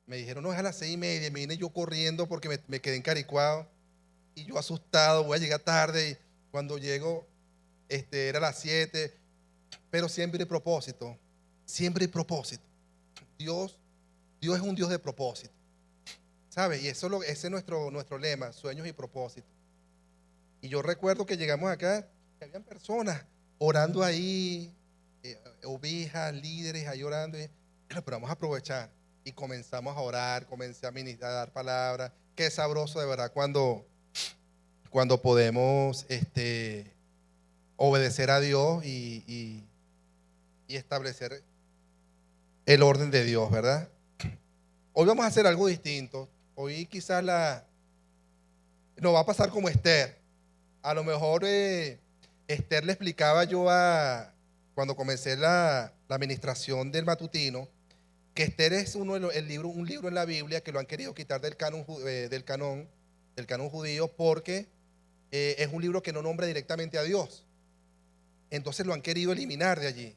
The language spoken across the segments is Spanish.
Me dijeron, no, es a las 6:30. Me vine yo corriendo porque me quedé encaricuado. Y yo asustado, voy a llegar tarde. Y cuando llego, era a las 7. Pero siempre hay propósito. Siempre hay propósito. Dios, Dios es un Dios de propósito. ¿Sabes? Y ese es nuestro lema, sueños y propósitos. Y yo recuerdo que llegamos acá, que habían personas orando ahí, ovejas, líderes ahí orando. Pero vamos a aprovechar. Y comenzamos a orar, comencé a ministrar, a dar palabras. Qué sabroso de verdad cuando podemos obedecer a Dios y establecer el orden de Dios, ¿verdad? Hoy vamos a hacer algo distinto. Hoy quizás nos va a pasar como Esther. A lo mejor Esther le explicaba yo cuando comencé la administración del matutino, que Esther es un libro en la Biblia que lo han querido quitar del canon judío porque es un libro que no nombra directamente a Dios. Entonces lo han querido eliminar de allí.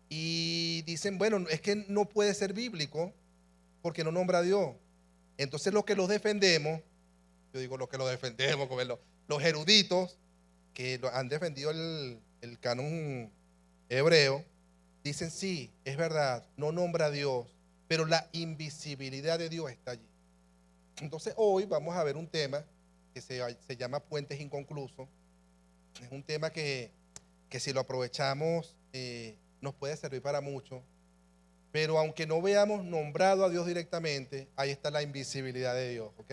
Y dicen, bueno, es que no puede ser bíblico porque no nombra a Dios. Entonces los que los defendemos, yo digo los que los defendemos, como los eruditos que han defendido el canon hebreo, dicen sí, es verdad, no nombra a Dios, pero la invisibilidad de Dios está allí. Entonces hoy vamos a ver un tema que se llama puentes inconclusos. Es un tema que si lo aprovechamos nos puede servir para mucho. Pero aunque no veamos nombrado a Dios directamente, ahí está la invisibilidad de Dios, ¿ok?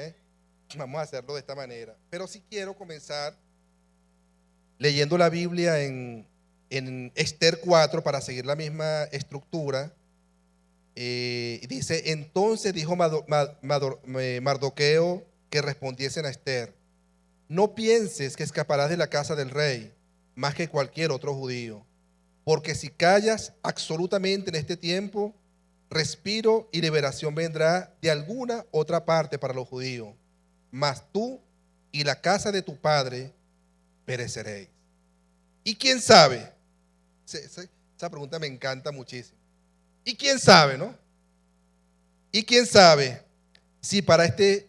Vamos a hacerlo de esta manera. Pero sí quiero comenzar leyendo la Biblia en Esther 4 para seguir la misma estructura. Dice, entonces dijo Mardoqueo que respondiesen a Esther, no pienses que escaparás de la casa del rey más que cualquier otro judío, porque si callas absolutamente en este tiempo, respiro y liberación vendrá de alguna otra parte para los judíos, mas tú y la casa de tu padre pereceréis. ¿Y quién sabe? Esa pregunta me encanta muchísimo. ¿Y quién sabe, no? ¿Y quién sabe si para esta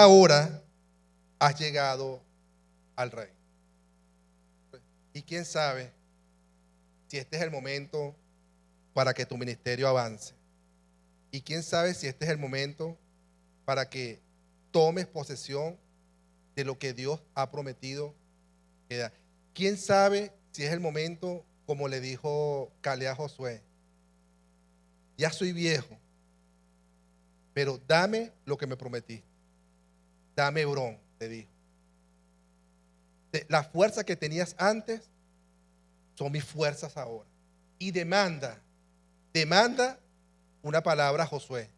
hora has llegado al rey? ¿Y quién sabe si este es el momento para que tu ministerio avance? ¿Y quién sabe si este es el momento para que tomes posesión de lo que Dios ha prometido que da? ¿Quién sabe si es el momento, como le dijo Caleb a Josué? Ya soy viejo, pero dame lo que me prometiste. Dame Hebrón, le dijo. La fuerza que tenías antes son mis fuerzas ahora. Y demanda una palabra a Josué.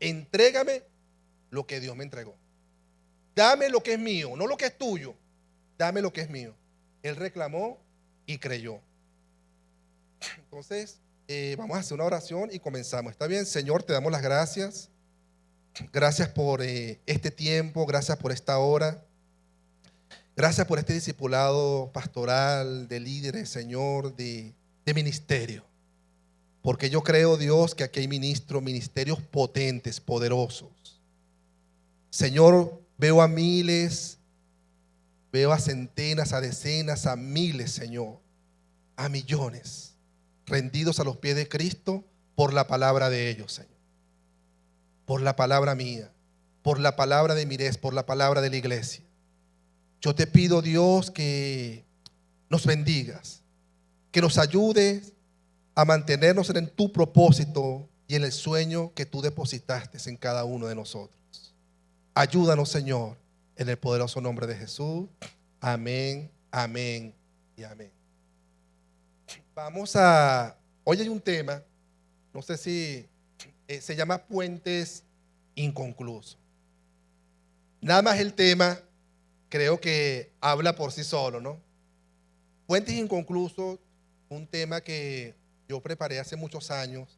Entrégame lo que Dios me entregó. Dame lo que es mío, no lo que es tuyo. Dame lo que es mío. Él reclamó y creyó. Entonces, vamos a hacer una oración y comenzamos. ¿Está bien? Señor, te damos las gracias. Gracias por este tiempo, gracias por esta hora. Gracias por este discipulado pastoral, de líderes, Señor, de ministerio. Porque yo creo, Dios, que aquí hay ministerios potentes, poderosos. Señor, veo a miles, veo a centenas, a decenas, a miles, Señor, a millones, rendidos a los pies de Cristo por la palabra de ellos, Señor. Por la palabra mía, por la palabra de Mires, por la palabra de la iglesia. Yo te pido, Dios, que nos bendigas, que nos ayudes a mantenernos en tu propósito y en el sueño que tú depositaste en cada uno de nosotros. Ayúdanos, Señor, en el poderoso nombre de Jesús. Amén, amén y amén. Hoy hay un tema, no sé si se llama puentes inconclusos. Nada más el tema creo que habla por sí solo, ¿no? Puentes inconclusos, un tema que yo preparé hace muchos años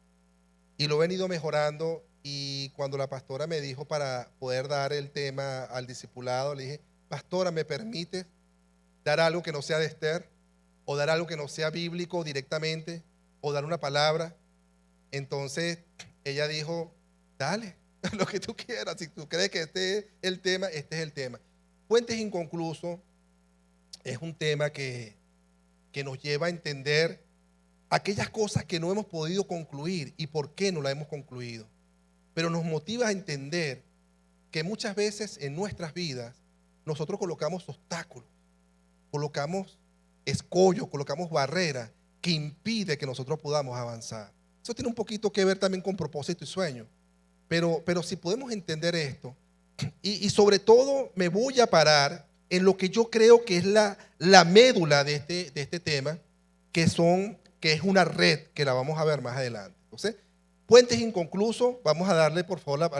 y lo he venido mejorando, y cuando la pastora me dijo para poder dar el tema al discipulado, le dije, pastora, ¿me permite dar algo que no sea de Esther? O dar algo que no sea bíblico directamente, o dar una palabra. Entonces ella dijo, dale, lo que tú quieras. Si tú crees que este es el tema, este es el tema. Puentes inconclusos es un tema que nos lleva a entender aquellas cosas que no hemos podido concluir y por qué no la hemos concluido. Pero nos motiva a entender que muchas veces en nuestras vidas nosotros colocamos obstáculos, colocamos escollos, colocamos barreras que impiden que nosotros podamos avanzar. Eso tiene un poquito que ver también con propósito y sueño. Pero si podemos entender esto, y sobre todo me voy a parar en lo que yo creo que es la médula de este tema, que es una red que la vamos a ver más adelante. Entonces, puentes inconclusos, vamos a darle por favor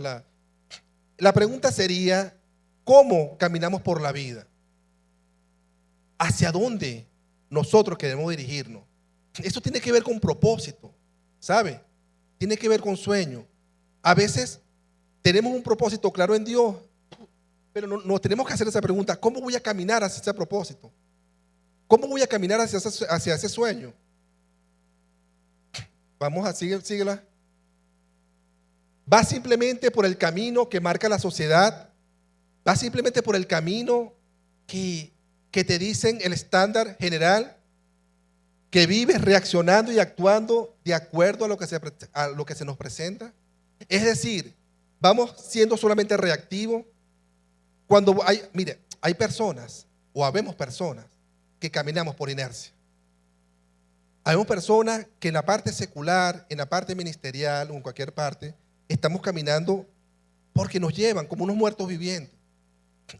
la pregunta sería, ¿cómo caminamos por la vida? ¿Hacia dónde nosotros queremos dirigirnos? Eso tiene que ver con propósito, ¿sabe? Tiene que ver con sueño. A veces tenemos un propósito claro en Dios, pero nos tenemos que hacer esa pregunta, ¿cómo voy a caminar hacia ese propósito? ¿Cómo voy a caminar hacia ese sueño? Vamos a síguela. ¿Va simplemente por el camino que marca la sociedad? ¿Va simplemente por el camino que te dicen el estándar general? ¿Que vives reaccionando y actuando de acuerdo a lo que se nos presenta? Es decir, vamos siendo solamente reactivos. Hay personas, o habemos personas, que caminamos por inercia. Habemos personas que en la parte secular, en la parte ministerial o en cualquier parte, estamos caminando porque nos llevan como unos muertos vivientes.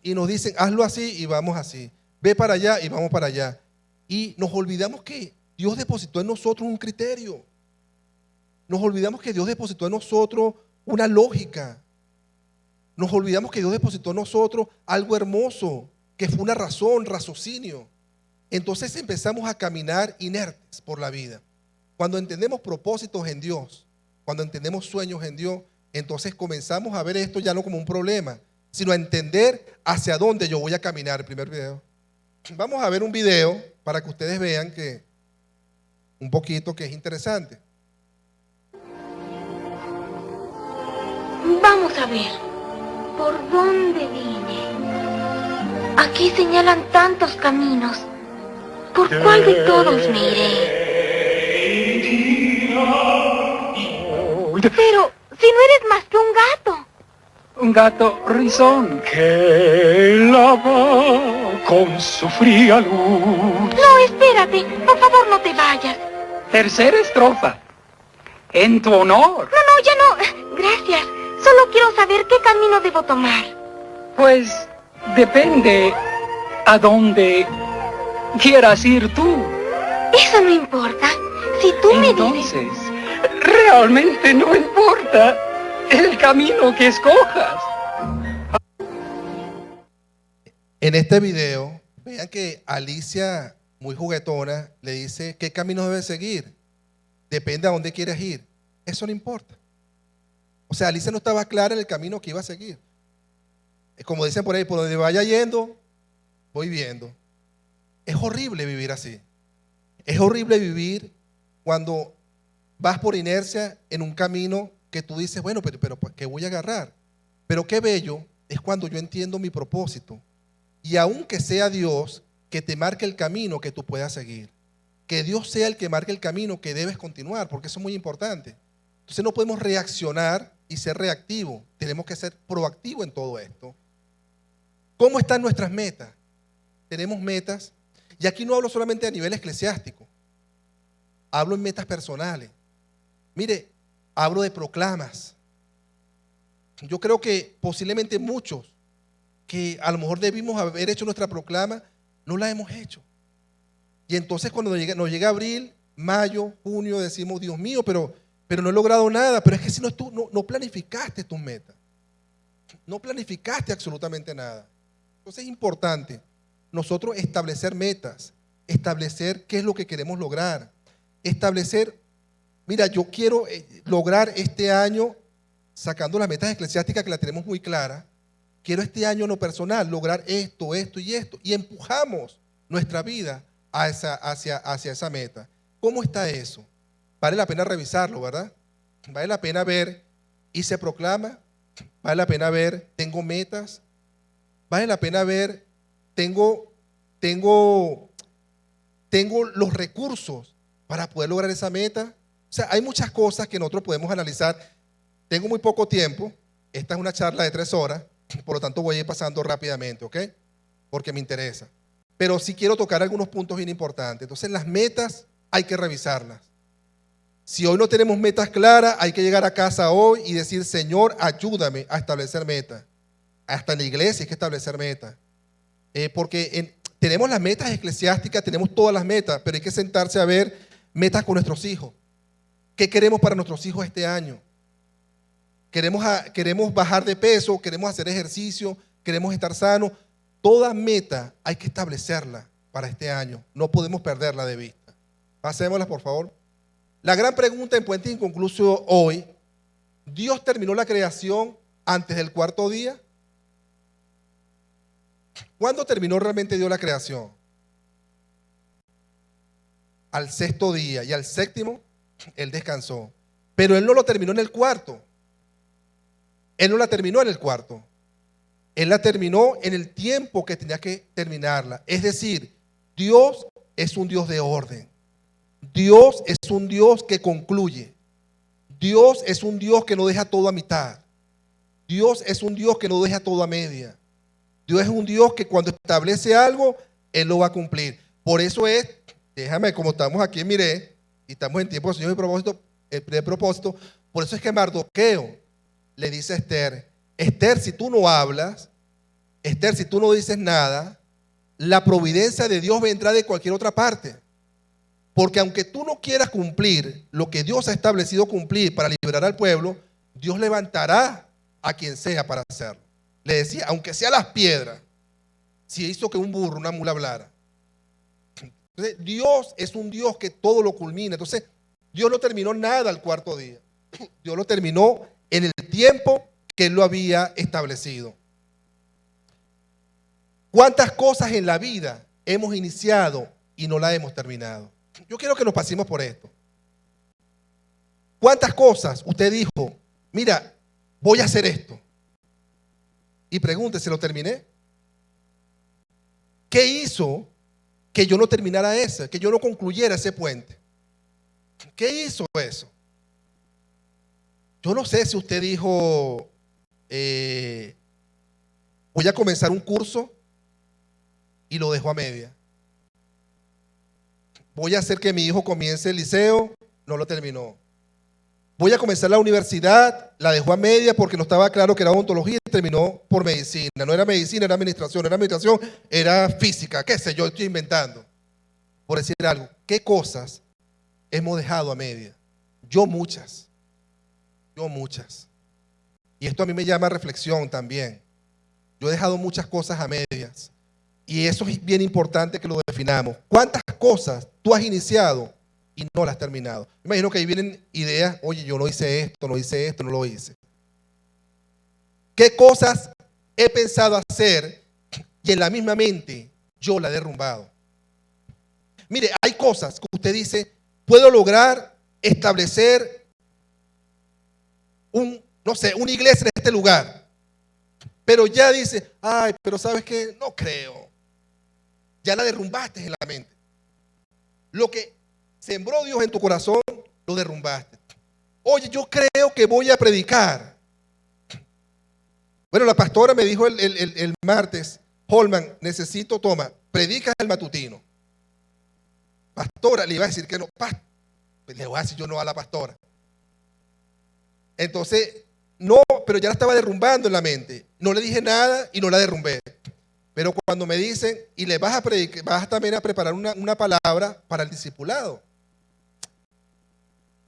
Y nos dicen, hazlo así y vamos así. Ve para allá y vamos para allá. Y nos olvidamos que Dios depositó en nosotros un criterio. Nos olvidamos que Dios depositó en nosotros una lógica. Nos olvidamos que Dios depositó en nosotros algo hermoso, que fue una razón, raciocinio. Entonces empezamos a caminar inertes por la vida. Cuando entendemos propósitos en Dios, cuando entendemos sueños en Dios, entonces comenzamos a ver esto ya no como un problema, sino a entender hacia dónde yo voy a caminar. El primer video. Vamos a ver un video para que ustedes vean que un poquito que es interesante. Vamos a ver, ¿por dónde vine? Aquí señalan tantos caminos. ¿Por cuál de todos me iré? Pero si no eres más que un gato. Un gato risón que lava con su fría luz. No, espérate, por favor no te vayas. Tercera estrofa. En tu honor. No, ya no. Gracias. Solo quiero saber qué camino debo tomar. Pues depende a dónde quieras ir tú. Eso no importa. Si tú me dices... Entonces, realmente no importa el camino que escojas. En este video, vean que Alicia, muy juguetona, le dice qué camino debe seguir. Depende a dónde quieres ir. Eso no importa. O sea, Alicia no estaba clara en el camino que iba a seguir. Como dicen por ahí, por donde vaya yendo, voy viendo. Es horrible vivir así. Es horrible vivir cuando vas por inercia en un camino que tú dices, bueno, pero ¿qué voy a agarrar? Pero qué bello es cuando yo entiendo mi propósito. Y aunque sea Dios que te marque el camino que tú puedas seguir. Que Dios sea el que marque el camino que debes continuar, porque eso es muy importante. Entonces no podemos reaccionar y ser reactivos. Tenemos que ser proactivos en todo esto. ¿Cómo están nuestras metas? Tenemos metas. Y aquí no hablo solamente a nivel eclesiástico. Hablo en metas personales. Mire, hablo de proclamas. Yo creo que posiblemente muchos que a lo mejor debimos haber hecho nuestra proclama, no la hemos hecho. Y entonces cuando nos llega abril, mayo, junio, decimos, Dios mío, pero no he logrado nada. Pero es que si no, tú no planificaste tus metas. No planificaste absolutamente nada. Entonces es importante nosotros establecer metas, establecer qué es lo que queremos lograr, establecer, mira, yo quiero lograr este año, sacando las metas eclesiásticas que las tenemos muy claras, quiero este año en lo personal lograr esto, esto y esto, y empujamos nuestra vida hacia esa meta. ¿Cómo está eso? Vale la pena revisarlo, ¿verdad? Vale la pena ver y se proclama. Vale la pena ver, tengo metas. Vale la pena ver, tengo los recursos para poder lograr esa meta. O sea, hay muchas cosas que nosotros podemos analizar. Tengo muy poco tiempo. Esta es una charla de 3 horas, por lo tanto voy a ir pasando rápidamente, ¿ok? Porque me interesa. Pero sí quiero tocar algunos puntos bien importantes. Entonces, las metas hay que revisarlas. Si hoy no tenemos metas claras, hay que llegar a casa hoy y decir, Señor, ayúdame a establecer metas. Hasta en la iglesia hay que establecer metas. Porque tenemos las metas eclesiásticas, tenemos todas las metas, pero hay que sentarse a ver metas con nuestros hijos. ¿Qué queremos para nuestros hijos este año? Queremos bajar de peso, queremos hacer ejercicio, queremos estar sanos. Toda meta hay que establecerla para este año. No podemos perderla de vista. Pasémosla, por favor. La gran pregunta en Puente Inconcluso hoy: ¿Dios terminó la creación antes del 4.º día? ¿Cuándo terminó realmente Dios la creación? Al 6.º día, y al 7.º Él descansó. Pero Él no lo terminó en el 4.º. Él no la terminó en el 4.º. Él la terminó en el tiempo que tenía que terminarla. Es decir, Dios es un Dios de orden. Dios es un Dios que concluye. Dios es un Dios que no deja todo a mitad. Dios es un Dios que no deja todo a media. Dios es un Dios que cuando establece algo, Él lo va a cumplir. Por eso es, déjame, como estamos aquí en Miré, y estamos en tiempo de Señor de propósito, por eso es que Mardoqueo le dice a Esther, Esther, si tú no hablas, Esther, si tú no dices nada, la providencia de Dios vendrá de cualquier otra parte. Porque aunque tú no quieras cumplir lo que Dios ha establecido cumplir para liberar al pueblo, Dios levantará a quien sea para hacerlo. Le decía, aunque sea las piedras, si hizo que un burro, una mula hablara. Entonces, Dios es un Dios que todo lo culmina. Entonces, Dios no terminó nada al 4.º día. Dios lo terminó en el tiempo que Él lo había establecido. ¿Cuántas cosas en la vida hemos iniciado y no las hemos terminado? Yo quiero que nos pasemos por esto. ¿Cuántas cosas usted dijo, mira, voy a hacer esto? Y pregúntese, ¿lo terminé? ¿Qué hizo que yo no terminara ese, que yo no concluyera ese puente? ¿Qué hizo eso? Yo no sé si usted dijo, voy a comenzar un curso y lo dejó a media. Voy a hacer que mi hijo comience el liceo, no lo terminó. Voy a comenzar la universidad, la dejó a media porque no estaba claro que era odontología y terminó por medicina. No era medicina, era administración, era física, qué sé yo, estoy inventando. Por decir algo, ¿qué cosas hemos dejado a media? Yo muchas. Y esto a mí me llama a reflexión también. Yo he dejado muchas cosas a medias. Y eso es bien importante que lo definamos. ¿Cuántas cosas tú has iniciado y no las has terminado? Me imagino que ahí vienen ideas, oye, yo no hice esto, no lo hice. ¿Qué cosas he pensado hacer y en la misma mente yo la he derrumbado? Mire, hay cosas que usted dice, puedo lograr establecer una iglesia en este lugar. Pero ya dice, ay, pero ¿sabes qué? No creo. Ya la derrumbaste en la mente. Lo que sembró Dios en tu corazón, lo derrumbaste. Oye, yo creo que voy a predicar. Bueno, la pastora me dijo el martes, Holman, predica el matutino. Pastora, le iba a decir que no, le voy a decir yo no a la pastora. Entonces, no, pero ya la estaba derrumbando en la mente. No le dije nada y no la derrumbé. Pero cuando me dicen, y le vas a predicar, vas también a preparar una palabra para el discipulado.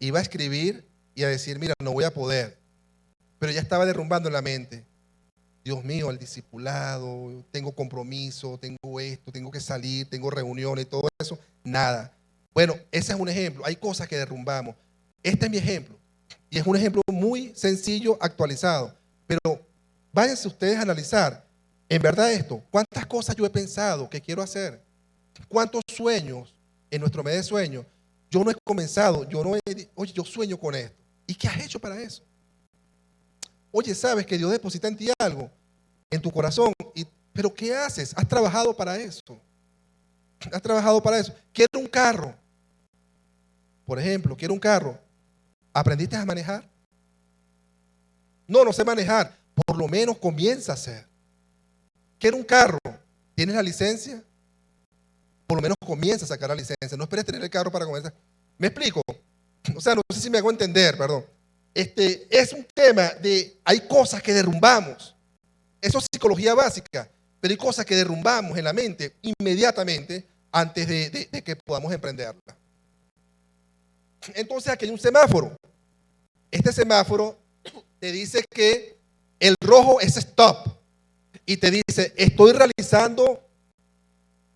Iba a escribir y a decir, mira, no voy a poder. Pero ya estaba derrumbando en la mente. Dios mío, el discipulado, tengo compromiso, tengo esto, tengo que salir, tengo reuniones, todo eso. Nada. Bueno, ese es un ejemplo. Hay cosas que derrumbamos. Este es mi ejemplo. Y es un ejemplo muy sencillo, actualizado. Pero váyanse ustedes a analizar. En verdad esto, ¿cuántas cosas yo he pensado que quiero hacer? ¿Cuántos sueños en nuestro mes de sueños? Yo no he comenzado, oye, yo sueño con esto. ¿Y qué has hecho para eso? Oye, sabes que Dios deposita en ti algo, en tu corazón, pero ¿qué haces? ¿Has trabajado para eso? ¿Has trabajado para eso? Quiero un carro. Por ejemplo, quiero un carro. ¿Aprendiste a manejar? No, no sé manejar. Por lo menos comienza a hacer. Quiero un carro. ¿Tienes la licencia? Por lo menos comienza a sacar la licencia. No esperes tener el carro para comenzar. ¿Me explico? O sea, no sé si me hago entender, perdón. Es un tema de, hay cosas que derrumbamos. Eso es psicología básica, pero hay cosas que derrumbamos en la mente inmediatamente antes de que podamos emprenderla. Entonces aquí hay un semáforo. Este semáforo te dice que el rojo es stop y te dice, estoy realizando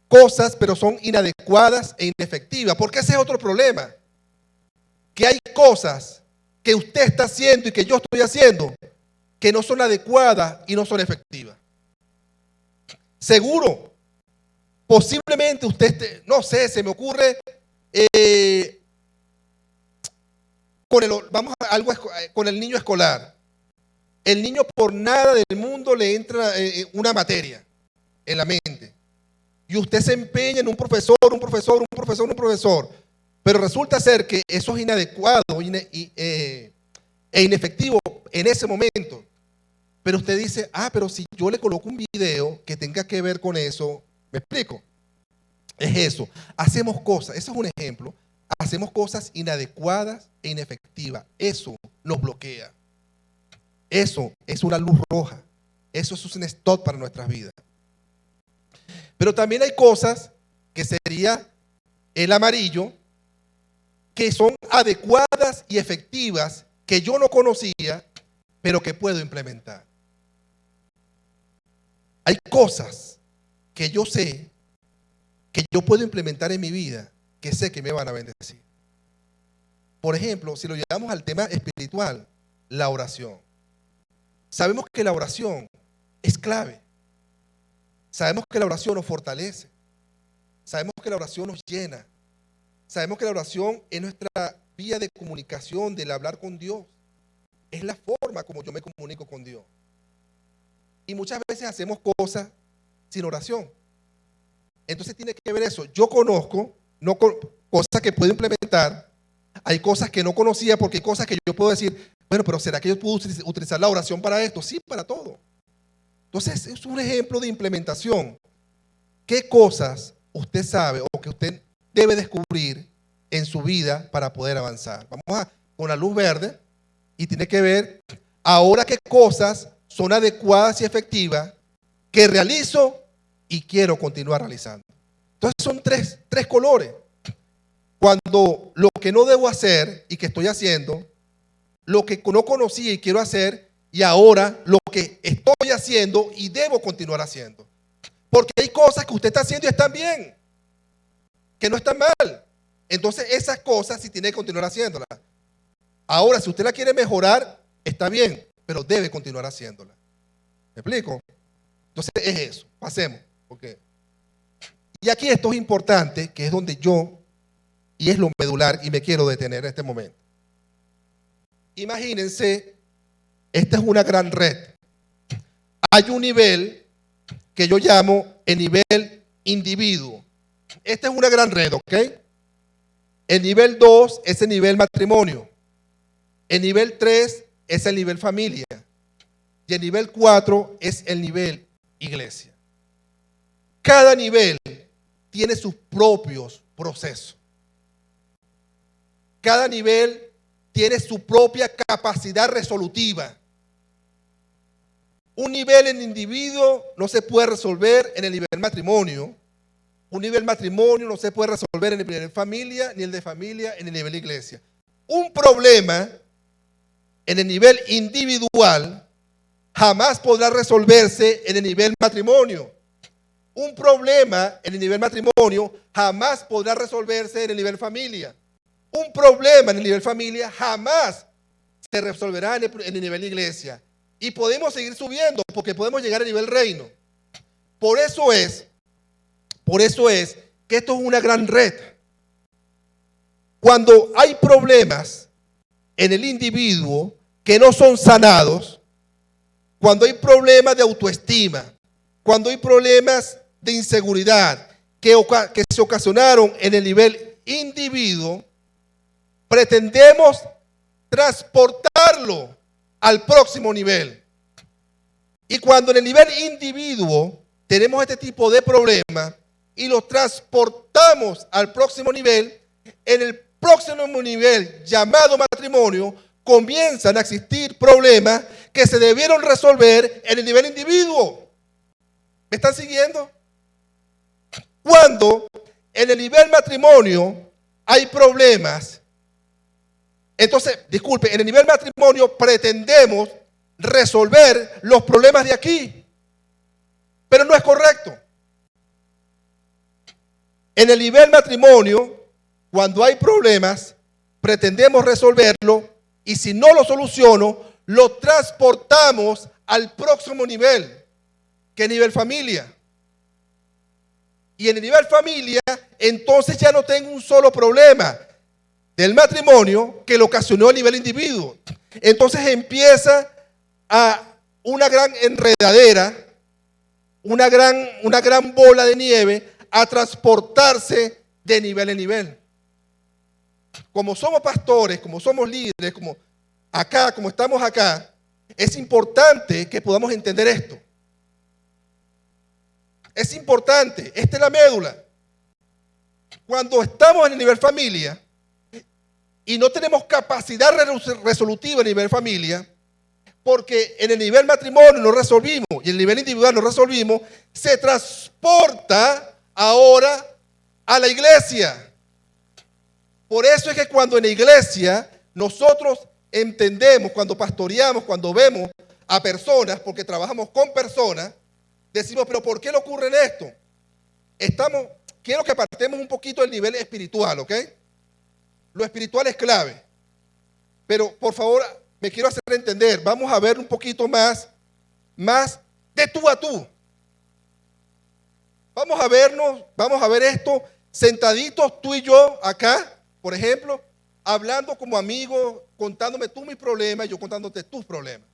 cosas pero son inadecuadas e inefectivas, porque ese es otro problema, que hay cosas que usted está haciendo y que yo estoy haciendo que no son adecuadas y no son efectivas. Seguro, posiblemente usted, no sé, se me ocurre con el niño escolar. El niño por nada del mundo le entra una materia en la mente. Y usted se empeña en un profesor, pero resulta ser que eso es inadecuado e inefectivo en ese momento. Pero usted dice, pero si yo le coloco un video que tenga que ver con eso, ¿me explico? Es eso. Hacemos cosas, eso es un ejemplo, hacemos cosas inadecuadas e inefectivas. Eso nos bloquea. Eso es una luz roja. Eso es un stop para nuestras vidas. Pero también hay cosas que sería el amarillo, que son adecuadas y efectivas, que yo no conocía, pero que puedo implementar. Hay cosas que yo sé que yo puedo implementar en mi vida, que sé que me van a bendecir. Por ejemplo, si lo llevamos al tema espiritual, la oración. Sabemos que la oración es clave. Sabemos que la oración nos fortalece. Sabemos que la oración nos llena. Sabemos que la oración es nuestra vía de comunicación, del hablar con Dios. Es la forma como yo me comunico con Dios. Y muchas veces hacemos cosas sin oración. Entonces tiene que ver eso. Yo conozco cosas que puedo implementar. Hay cosas que no conocía, porque hay cosas que yo puedo decir, bueno, pero ¿será que yo puedo utilizar la oración para esto? Sí, para todo. Entonces es un ejemplo de implementación. ¿Qué cosas usted sabe o que usted debe descubrir en su vida para poder avanzar? Vamos con la luz verde y tiene que ver ahora qué cosas son adecuadas y efectivas que realizo y quiero continuar realizando. Entonces son tres colores. Cuando lo que no debo hacer y que estoy haciendo, lo que no conocía y quiero hacer, y ahora lo que estoy haciendo y debo continuar haciendo. Porque hay cosas que usted está haciendo y están bien, que no están mal. Entonces esas cosas sí tiene que continuar haciéndolas. Ahora, si usted la quiere mejorar, está bien, pero debe continuar haciéndola. ¿Me explico? Entonces es eso. Pasemos. Okay. Y aquí esto es importante, que es donde yo, y es lo medular, y me quiero detener en este momento. Imagínense, esta es una gran red. Hay un nivel que yo llamo el nivel individuo. Esta es una gran red, ¿ok? El nivel 2 es el nivel matrimonio. El nivel 3 es el nivel familia. Y el nivel 4 es el nivel iglesia. Cada nivel tiene sus propios procesos. Cada nivel tiene su propia capacidad resolutiva. Un nivel en individuo no se puede resolver en el nivel matrimonio. Un nivel matrimonio no se puede resolver en el nivel familia, ni el de familia en el nivel iglesia. Un problema en el nivel individual jamás podrá resolverse en el nivel matrimonio. Un problema en el nivel matrimonio jamás podrá resolverse en el nivel familia. Un problema en el nivel familia jamás se resolverá en el nivel iglesia. Y podemos seguir subiendo porque podemos llegar al nivel reino. Por eso es que esto es una gran red. Cuando hay problemas en el individuo que no son sanados, cuando hay problemas de autoestima, cuando hay problemas de inseguridad que se ocasionaron en el nivel individuo, pretendemos transportarlo al próximo nivel. Y cuando en el nivel individuo tenemos este tipo de problemas y los transportamos al próximo nivel, en el próximo nivel llamado matrimonio comienzan a existir problemas que se debieron resolver en el nivel individuo. ¿Me están siguiendo? Cuando en el nivel matrimonio hay problemas, entonces, disculpe, en el nivel matrimonio pretendemos resolver los problemas de aquí, pero no es correcto. En el nivel matrimonio, cuando hay problemas, pretendemos resolverlo y si no lo soluciono, lo transportamos al próximo nivel, que es nivel familia. Y en el nivel familia, entonces ya no tengo un solo problema del matrimonio que lo ocasionó a nivel individuo. Entonces empieza a una gran enredadera, una gran bola de nieve a transportarse de nivel en nivel. Como somos pastores, como somos líderes, como estamos acá, es importante que podamos entender esto. Es importante, esta es la médula. Cuando estamos en el nivel familia y no tenemos capacidad resolutiva en el nivel familia, porque en el nivel matrimonio no resolvimos y en el nivel individual no resolvimos, se transporta ahora a la iglesia. Por eso es que cuando en la iglesia nosotros entendemos, cuando pastoreamos, cuando vemos a personas, porque trabajamos con personas, decimos, pero ¿por qué le ocurre esto? Quiero que apartemos un poquito del nivel espiritual, ¿ok? Lo espiritual es clave. Pero por favor, me quiero hacer entender. Vamos a ver un poquito más de tú a tú. Vamos a ver esto sentaditos tú y yo acá, por ejemplo, hablando como amigos, contándome tú mis problemas y yo contándote tus problemas.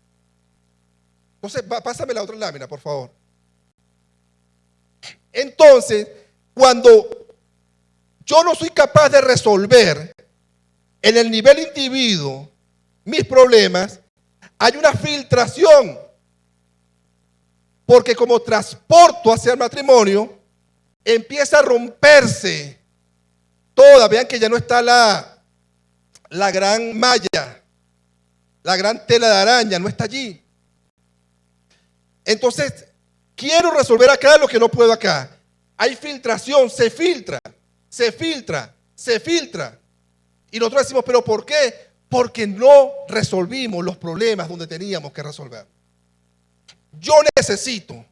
Entonces, pásame la otra lámina, por favor. Entonces, cuando yo no soy capaz de resolver en el nivel individuo mis problemas, hay una filtración. Porque como transporto hacia el matrimonio, empieza a romperse toda. Vean que ya no está la gran malla, la gran tela de araña, no está allí. Entonces, quiero resolver acá lo que no puedo acá. Hay filtración, se filtra. Y nosotros decimos, ¿pero por qué? Porque no resolvimos los problemas donde teníamos que resolver. Yo necesito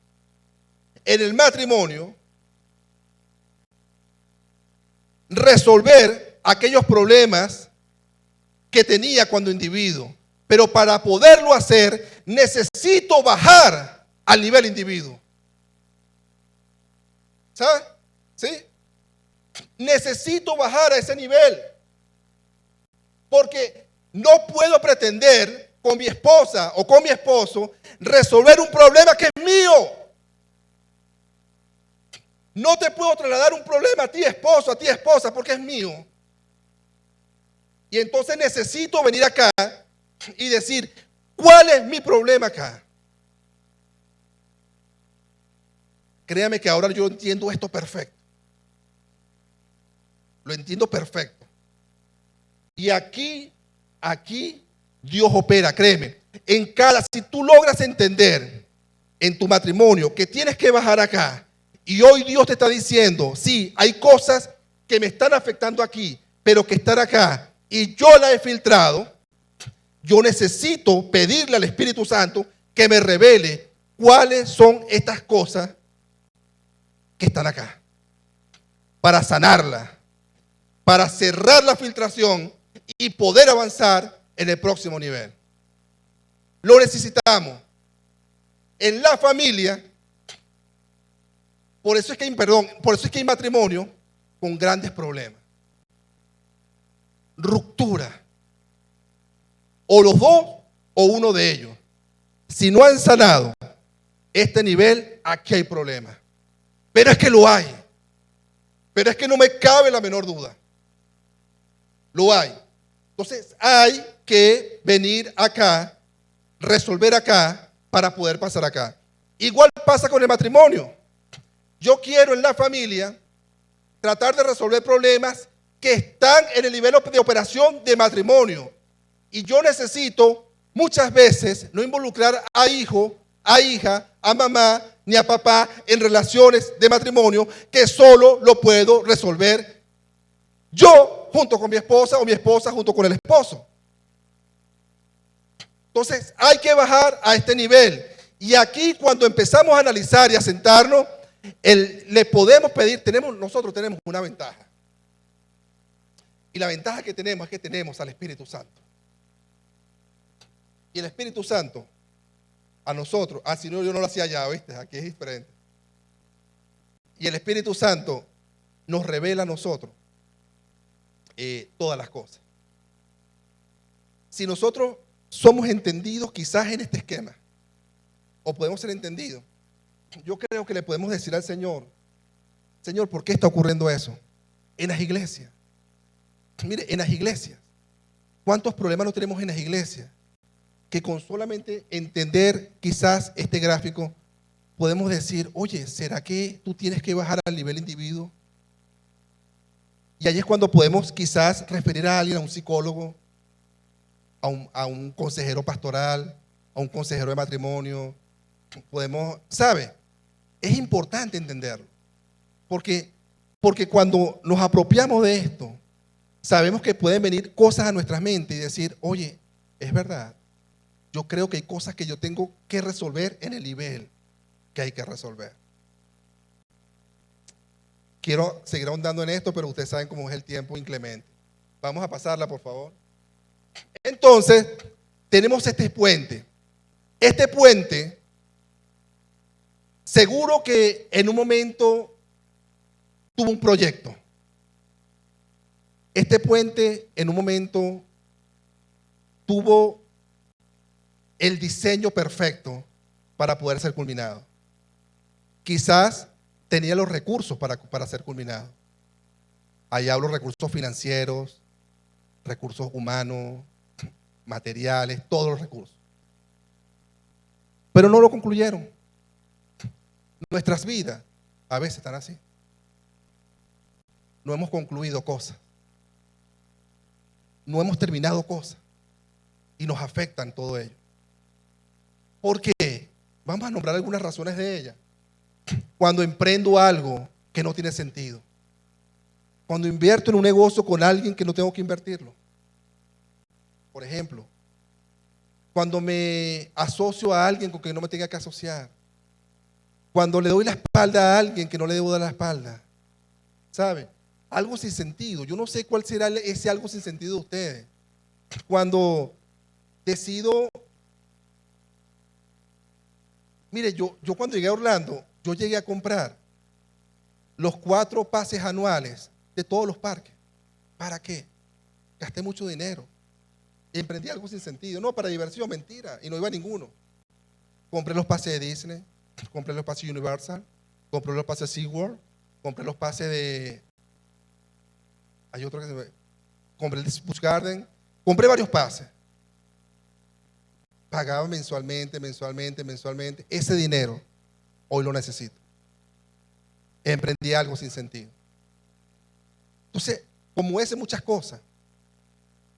en el matrimonio resolver aquellos problemas que tenía cuando individuo. Pero para poderlo hacer, necesito bajar al nivel individuo. ¿Sabes? ¿Sí? Necesito bajar a ese nivel. Porque no puedo pretender con mi esposa o con mi esposo resolver un problema que es mío. No te puedo trasladar un problema a ti, esposo, a ti, esposa, porque es mío. Y entonces necesito venir acá y decir, ¿cuál es mi problema acá? Créame que ahora yo entiendo esto perfecto. Lo entiendo perfecto. Y aquí Dios opera, créeme. Si tú logras entender en tu matrimonio que tienes que bajar acá, y hoy Dios te está diciendo, sí, hay cosas que me están afectando aquí, pero que están acá, y yo las he filtrado, yo necesito pedirle al Espíritu Santo que me revele cuáles son estas cosas que están acá, para sanarla, para cerrar la filtración y poder avanzar en el próximo nivel. Lo necesitamos. En la familia, por eso es que hay matrimonio con grandes problemas. Ruptura. o los dos o uno de ellos. Si no han sanado este nivel, aquí hay problema. Pero es que lo hay. Pero es que no me cabe la menor duda. Lo hay. Entonces hay que venir acá, resolver acá para poder pasar acá. Igual pasa con el matrimonio. Yo quiero en la familia tratar de resolver problemas que están en el nivel de operación de matrimonio. Y yo necesito muchas veces no involucrar a hijo, a hija, a mamá ni a papá en relaciones de matrimonio que solo lo puedo resolver yo junto con mi esposa o mi esposa junto con el esposo. Entonces hay que bajar a este nivel. Y aquí cuando empezamos a analizar y a sentarnos, le podemos pedir, nosotros tenemos una ventaja. Y la ventaja que tenemos es que tenemos al Espíritu Santo. Y el Espíritu Santo a nosotros, si no yo no lo hacía allá, ¿viste? Aquí es diferente. Y el Espíritu Santo nos revela a nosotros todas las cosas. Si nosotros somos entendidos quizás en este esquema, o podemos ser entendidos, yo creo que le podemos decir al Señor, Señor, ¿por qué está ocurriendo eso? En las iglesias. Mire, en las iglesias, ¿cuántos problemas no tenemos en las iglesias? Que con solamente entender quizás este gráfico, podemos decir, oye, ¿será que tú tienes que bajar al nivel individuo? Y ahí es cuando podemos quizás referir a alguien, a un psicólogo, a un consejero pastoral, a un consejero de matrimonio. Podemos, ¿sabe? Es importante entenderlo. Porque cuando nos apropiamos de esto, sabemos que pueden venir cosas a nuestra mente y decir, oye, es verdad. Yo creo que hay cosas que yo tengo que resolver en el nivel que hay que resolver. Quiero seguir ahondando en esto, pero ustedes saben cómo es el tiempo inclemente. Vamos a pasarla, por favor. Entonces, tenemos este puente. Este puente, seguro que en un momento tuvo un proyecto. Este puente en un momento tuvo el diseño perfecto para poder ser culminado. Quizás tenía los recursos para ser culminado. Ahí hablo de recursos financieros, recursos humanos, materiales, todos los recursos. Pero no lo concluyeron. Nuestras vidas a veces están así. No hemos concluido cosas. No hemos terminado cosas. Y nos afectan todo ello. ¿Por qué? Vamos a nombrar algunas razones de ellas. Cuando emprendo algo que no tiene sentido. Cuando invierto en un negocio con alguien que no tengo que invertirlo. Por ejemplo, cuando me asocio a alguien con quien no me tenga que asociar. Cuando le doy la espalda a alguien que no le debo dar la espalda. ¿Sabe? Algo sin sentido. Yo no sé cuál será ese algo sin sentido de ustedes. Cuando decido... Mire, yo cuando llegué a Orlando, yo llegué a comprar los 4 pases anuales de todos los parques. ¿Para qué? Gasté mucho dinero. Y emprendí algo sin sentido. No, para diversión, mentira. Y no iba a ninguno. Compré los pases de Disney, compré los pases de Universal, compré los pases de SeaWorld, compré los pases de... Hay otro que se me... Compré el de Busch Garden, compré varios pases. Pagaba mensualmente. Ese dinero hoy lo necesito. Emprendí algo sin sentido. Entonces, como ese, muchas cosas.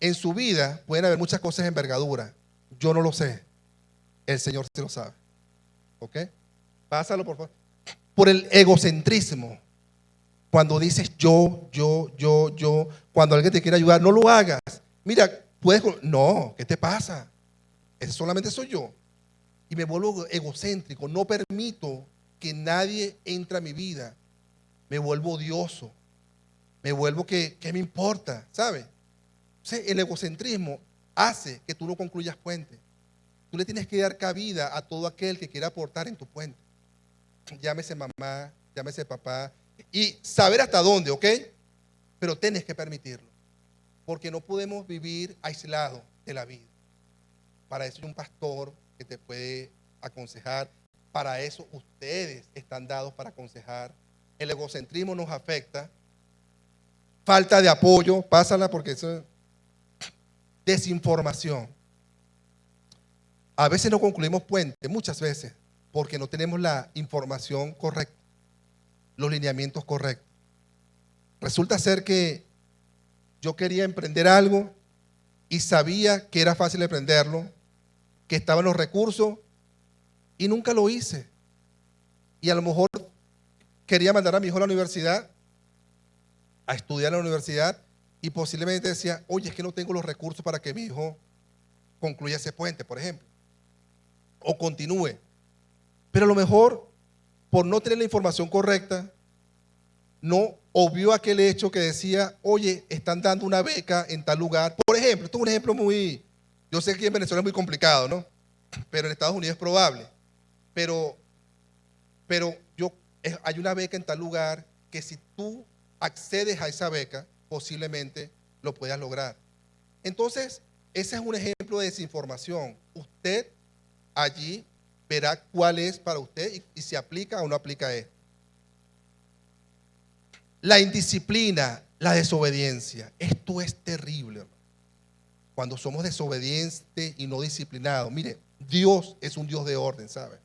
En su vida pueden haber muchas cosas de envergadura. Yo no lo sé. El Señor sí lo sabe. ¿Ok? Pásalo, por favor. Por el egocentrismo. Cuando dices yo. Cuando alguien te quiere ayudar, no lo hagas. Mira, puedes... No, ¿qué te pasa? Ese solamente soy yo. Y me vuelvo egocéntrico. No permito que nadie entre a mi vida. Me vuelvo odioso. Me vuelvo ¿qué me importa? ¿Sabes? O sea, el egocentrismo hace que tú no concluyas puentes. Tú le tienes que dar cabida a todo aquel que quiera aportar en tu puente. Llámese mamá, llámese papá. Y saber hasta dónde, ¿ok? Pero tienes que permitirlo. Porque no podemos vivir aislados de la vida. Para eso hay un pastor que te puede aconsejar. Para eso ustedes están dados para aconsejar. El egocentrismo nos afecta. Falta de apoyo, pásala porque eso es desinformación. A veces no concluimos puentes, muchas veces, porque no tenemos la información correcta, los lineamientos correctos. Resulta ser que yo quería emprender algo y sabía que era fácil emprenderlo, que estaban los recursos y nunca lo hice. Y a lo mejor quería mandar a mi hijo a la universidad, a estudiar en la universidad, y posiblemente decía, oye, es que no tengo los recursos para que mi hijo concluya ese puente, por ejemplo, o continúe. Pero a lo mejor, por no tener la información correcta, no obvió aquel hecho que decía, oye, están dando una beca en tal lugar. Por ejemplo, esto es un ejemplo muy, yo sé que aquí en Venezuela es muy complicado, ¿no? Pero en Estados Unidos es probable. Pero hay una beca en tal lugar que si tú accedes a esa beca, posiblemente lo puedas lograr. Entonces, ese es un ejemplo de desinformación. Usted allí verá cuál es para usted y si aplica o no aplica esto. La indisciplina, la desobediencia. Esto es terrible, hermano. Cuando somos desobedientes y no disciplinados. Mire, Dios es un Dios de orden, ¿sabe?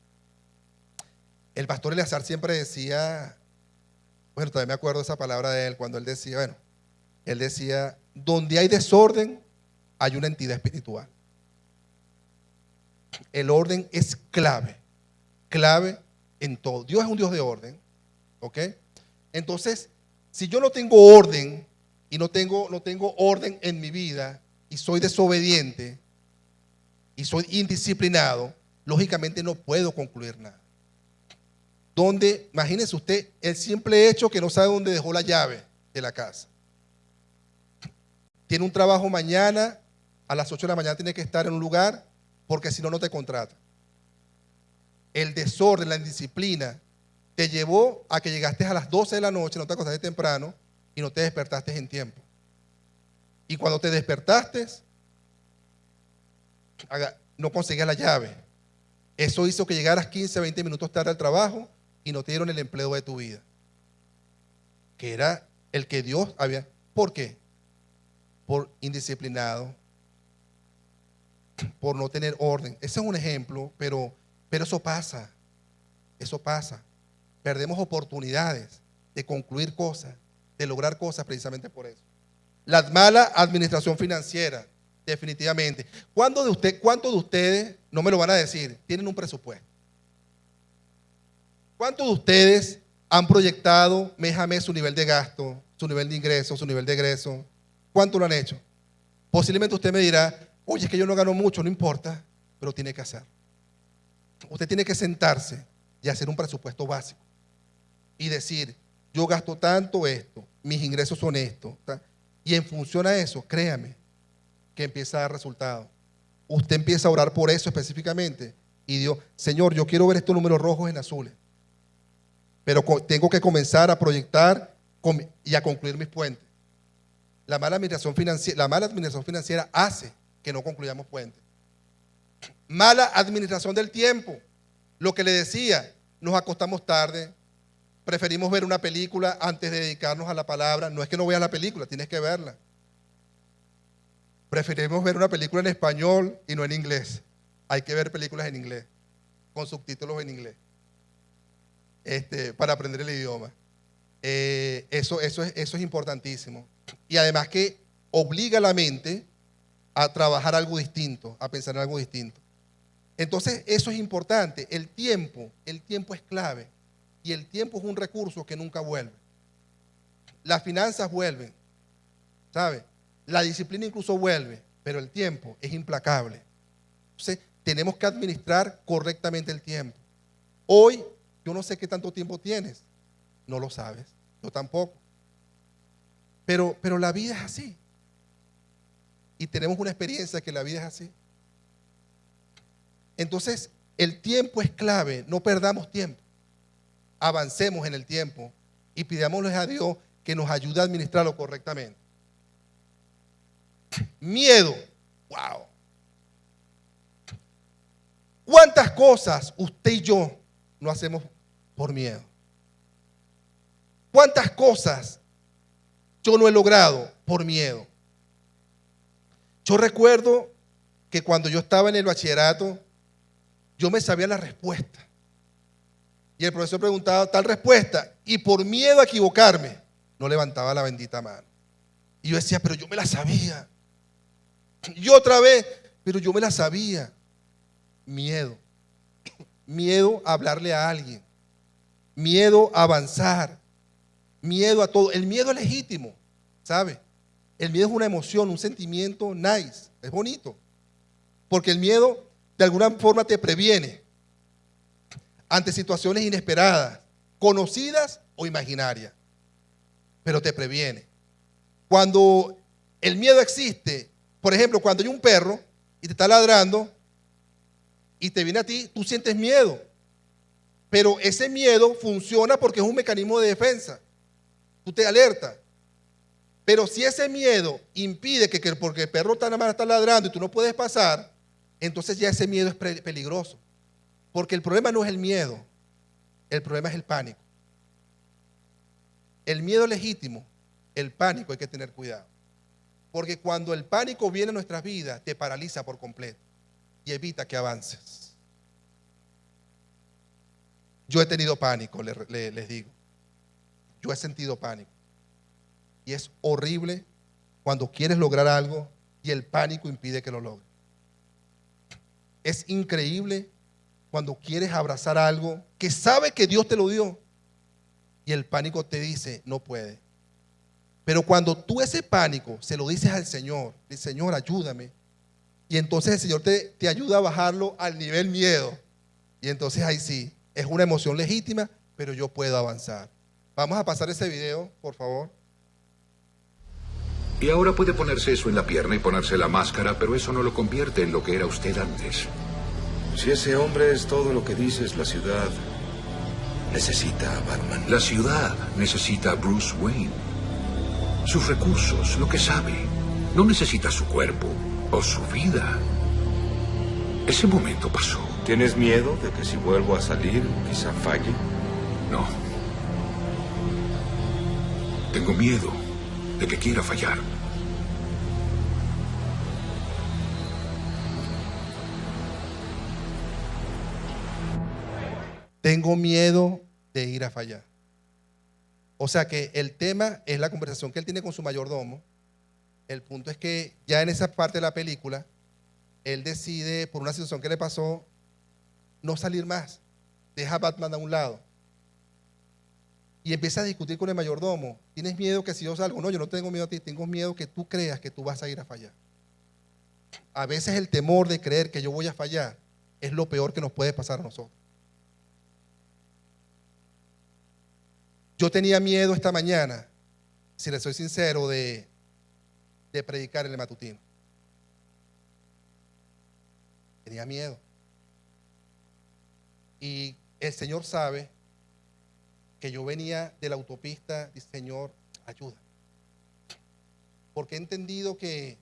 El pastor Eleazar siempre decía, bueno, todavía me acuerdo esa palabra de él, cuando él decía, donde hay desorden, hay una entidad espiritual. El orden es clave en todo. Dios es un Dios de orden, ¿ok? Entonces, si yo no tengo orden y no tengo orden en mi vida y soy desobediente y soy indisciplinado, lógicamente no puedo concluir nada. Imagínese usted el simple hecho que no sabe dónde dejó la llave de la casa. Tiene un trabajo mañana, a las 8 de la mañana tiene que estar en un lugar, porque si no, no te contrata. El desorden, la indisciplina, te llevó a que llegaste a las 12 de la noche, no te acostaste temprano y no te despertaste en tiempo. Y cuando te despertaste, no conseguías la llave. Eso hizo que llegaras 15, 20 minutos tarde al trabajo y no te dieron el empleo de tu vida, que era el que Dios había. ¿Por qué? Por indisciplinado, por no tener orden. Ese es un ejemplo, pero eso pasa. Eso pasa. Perdemos oportunidades de concluir cosas, de lograr cosas precisamente por eso. La mala administración financiera, definitivamente. ¿Cuántos de ustedes, no me lo van a decir, tienen un presupuesto? ¿Cuántos de ustedes han proyectado mes a mes su nivel de gasto, su nivel de ingreso, su nivel de egreso? ¿Cuánto lo han hecho? Posiblemente usted me dirá, oye, es que yo no gano mucho, no importa, pero tiene que hacer. Usted tiene que sentarse y hacer un presupuesto básico y decir, yo gasto tanto esto, mis ingresos son estos, y en función a eso, créame, que empieza a dar resultados. Usted empieza a orar por eso específicamente y Dios, Señor, yo quiero ver estos números rojos en azules, pero tengo que comenzar a proyectar y a concluir mis puentes. La mala administración financiera hace que no concluyamos puentes. Mala administración del tiempo. Lo que le decía, nos acostamos tarde, preferimos ver una película antes de dedicarnos a la palabra. No es que no veas la película, tienes que verla. Preferimos ver una película en español y no en inglés. Hay que ver películas en inglés, con subtítulos en inglés, para aprender el idioma. Eso es importantísimo. Y además que obliga a la mente a trabajar algo distinto, a pensar en algo distinto. Entonces eso es importante. El tiempo es clave. Y el tiempo es un recurso que nunca vuelve. Las finanzas vuelven, ¿sabe? La disciplina incluso vuelve, pero el tiempo es implacable. Entonces tenemos que administrar correctamente el tiempo. Hoy, yo no sé qué tanto tiempo tienes. No lo sabes. Yo tampoco. Pero la vida es así. Y tenemos una experiencia que la vida es así. Entonces, el tiempo es clave. No perdamos tiempo. Avancemos en el tiempo y pidámosle a Dios que nos ayude a administrarlo correctamente. Miedo. Wow. ¿Cuántas cosas usted y yo no hacemos por miedo? ¿Cuántas cosas yo no he logrado por miedo? Yo recuerdo que cuando yo estaba en el bachillerato, yo me sabía la respuesta. Y el profesor preguntaba tal respuesta, y por miedo a equivocarme, no levantaba la bendita mano. Y yo decía, pero yo me la sabía. Y otra vez, pero yo me la sabía. Miedo. Miedo a hablarle a alguien. Miedo a avanzar. Miedo a todo. El miedo es legítimo, ¿sabe? El miedo es una emoción, un sentimiento nice, es bonito. Porque el miedo de alguna forma te previene ante situaciones inesperadas, conocidas o imaginarias. Pero te previene. Cuando el miedo existe, por ejemplo, cuando hay un perro y te está ladrando y te viene a ti, tú sientes miedo. Pero ese miedo funciona porque es un mecanismo de defensa. Tú te alertas. Pero si ese miedo impide que porque el perro nada más está ladrando y tú no puedes pasar, entonces ya ese miedo es peligroso. Porque el problema no es el miedo, el problema es el pánico. El miedo es legítimo, el pánico hay que tener cuidado. Porque cuando el pánico viene a nuestras vidas, te paraliza por completo y evita que avances. Yo he tenido pánico, les digo. Yo he sentido pánico. Y es horrible cuando quieres lograr algo y el pánico impide que lo logres. Es increíble cuando quieres abrazar algo que sabe que Dios te lo dio y el pánico te dice, no puede. Pero cuando tú ese pánico se lo dices al Señor, dices, Señor, ayúdame. Y entonces el Señor te ayuda a bajarlo al nivel miedo. Y entonces ahí sí, es una emoción legítima, pero yo puedo avanzar. Vamos a pasar ese video, por favor. Y ahora puede ponerse eso en la pierna y ponerse la máscara, pero eso no lo convierte en lo que era usted antes. Si ese hombre es todo lo que dices, la ciudad necesita a Batman. La ciudad necesita a Bruce Wayne. Sus recursos, lo que sabe. No necesita su cuerpo o su vida. Ese momento pasó. ¿Tienes miedo de que si vuelvo a salir, quizá falle? No. Tengo miedo de que quiera fallar. Tengo miedo de ir a fallar. O sea que el tema es la conversación que él tiene con su mayordomo. El punto es que ya en esa parte de la película, él decide, por una situación que le pasó, no salir más. Deja a Batman a un lado. Y empieza a discutir con el mayordomo. ¿Tienes miedo que si yo salgo? No, yo no tengo miedo a ti, tengo miedo que tú creas que tú vas a ir a fallar. A veces el temor de creer que yo voy a fallar es lo peor que nos puede pasar a nosotros. Yo tenía miedo esta mañana, si les soy sincero, de predicar en el matutino. Tenía miedo. Y el Señor sabe que yo venía de la autopista y Señor, ayuda. Porque he entendido que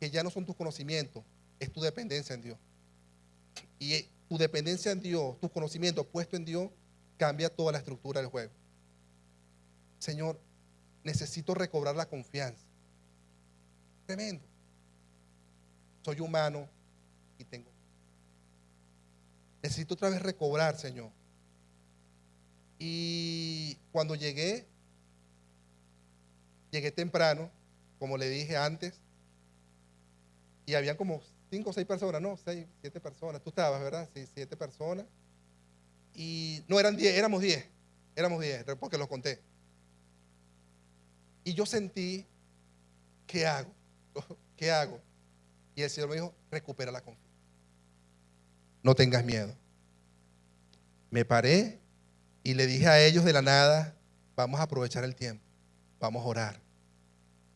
ya no son tus conocimientos, es tu dependencia en Dios. Y tu dependencia en Dios, tus conocimientos puestos en Dios, cambia toda la estructura del juego. Señor, necesito recobrar la confianza. Tremendo. Soy humano y tengo. Necesito otra vez recobrar, Señor. Y cuando llegué temprano, como le dije antes, y habían como 5 o 6 personas, no, 6, 7 personas. Tú estabas, ¿verdad? Sí, 7 personas. Y no eran 10, éramos 10, porque los conté. Y yo sentí, ¿qué hago? ¿Qué hago? Y el Señor me dijo, recupera la confianza. No tengas miedo. Me paré y le dije a ellos de la nada, vamos a aprovechar el tiempo, vamos a orar.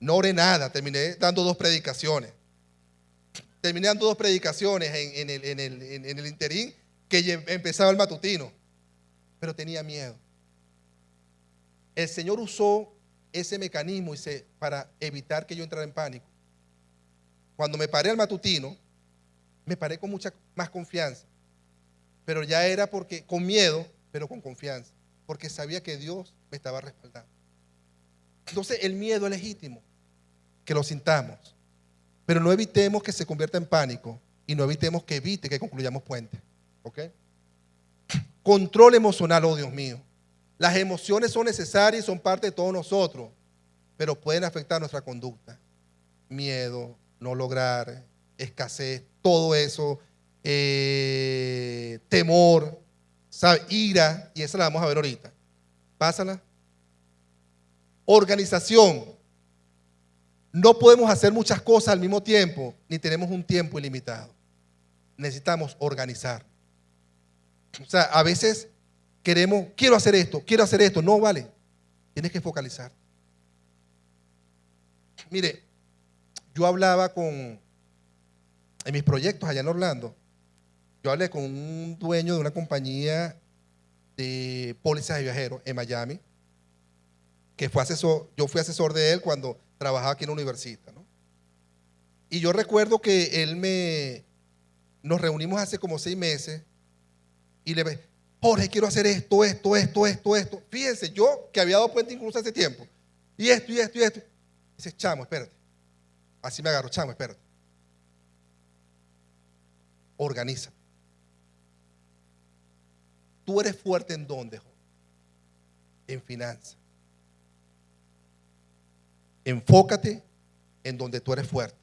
No oré nada, terminé dando 2 predicaciones. Terminé dando 2 predicaciones en el interín que empezaba el matutino, pero tenía miedo. El Señor usó ese mecanismo para evitar que yo entrara en pánico. Cuando me paré al matutino, me paré con mucha más confianza. Pero ya era porque, con miedo, pero con confianza, porque sabía que Dios me estaba respaldando. Entonces el miedo es legítimo, que lo sintamos, pero no evitemos que se convierta en pánico y no evitemos que evite que concluyamos puentes. ¿Ok? Control emocional, oh Dios mío. Las emociones son necesarias y son parte de todos nosotros, pero pueden afectar nuestra conducta. Miedo, no lograr, escasez, todo eso, temor, ¿sabe? Ira, y esa la vamos a ver ahorita. Pásala. Organización. No podemos hacer muchas cosas al mismo tiempo, ni tenemos un tiempo ilimitado. Necesitamos organizar. O sea, a veces queremos, quiero hacer esto. No, vale. Tienes que focalizar. Mire, yo hablaba en mis proyectos allá en Orlando, yo hablé con un dueño de una compañía de pólizas de viajeros en Miami, que fue asesor, yo fui asesor de él cuando trabajaba aquí en la universidad, ¿no? Y yo recuerdo que nos reunimos hace como 6 meses y le dije, Jorge, quiero hacer esto. Fíjense, yo que había dado cuenta incluso hace tiempo, y esto. Dice, chamo, espérate. Así me agarro, chamo, espérate. Organiza. ¿Tú eres fuerte en dónde, Jorge? En finanzas. Enfócate en donde tú eres fuerte.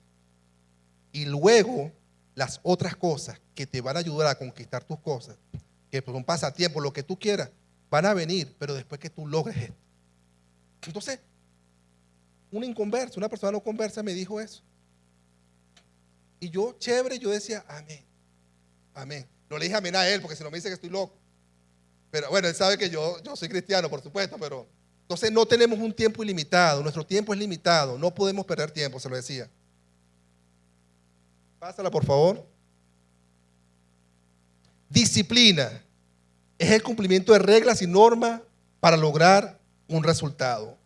Y luego las otras cosas que te van a ayudar a conquistar tus cosas, que son pasatiempos, lo que tú quieras, van a venir, pero después que tú logres esto. Entonces, una persona no conversa me dijo eso. Y yo, chévere, yo decía, amén, amén. No le dije amén a él, porque si no me dice que estoy loco. Pero bueno, él sabe que yo soy cristiano, por supuesto, pero entonces no tenemos un tiempo ilimitado, nuestro tiempo es limitado, no podemos perder tiempo, se lo decía. Pásala, por favor. Disciplina es el cumplimiento de reglas y normas para lograr un resultado.